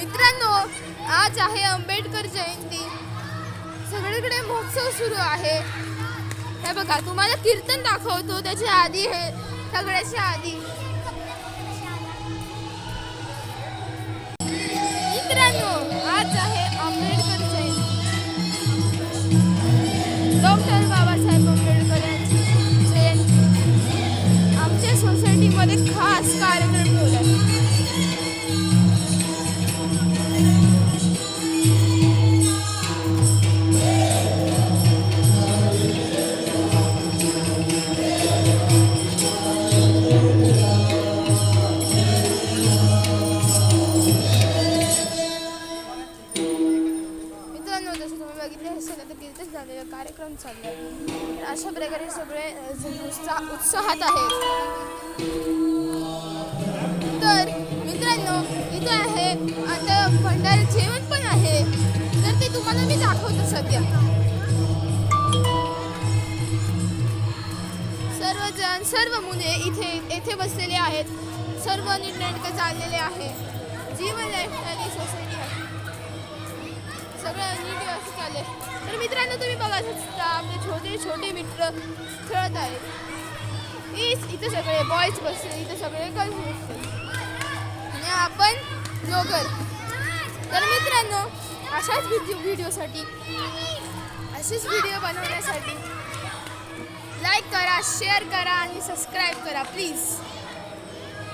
मित्रांनो, आज आहे आंबेडकर जयंती. सगळीकडे महोत्सव सुरू आहे. हे बघा, तुम्हाला कीर्तन दाखवतो. त्याच्या आधी हे सगळ्याच्या आधी मित्रांनो, आज आहे आंबेडकर जयंती. डॉक्टर बाबासाहेब आंबेडकर यांची जयंती. आमच्या सोसायटीमध्ये खास कार्यक्रम ठेवला. कार्यक्रम चालले. अशा प्रकारे सगळे उत्साहात आहेत. तर मित्रांनो, इथे आहे आता भंडारा जेवण पण आहे. तर ते तुम्हाला मी दाखवतो. सध्या सर्व मुले येथे बसलेले आहेत. सर्व नीटनेटके चाललेले आहे. जीवन लाईफस्टाईल सोसायटी आहे. सगळं नीट व्यवस्थित चालले. तर मित्रांनो, तुम्ही बघा शकता आपले छोटे छोटे मित्र खेळत आहेत. इथे सगळे बॉयज बसले, इथे सगळे गर्ल्स बसले आणि आपण ब्लॉगर. तर मित्रांनो, अशाच व्हिडिओसाठी असेच व्हिडिओ बनवण्यासाठी लाईक करा, शेअर करा आणि सबस्क्राईब करा प्लीज.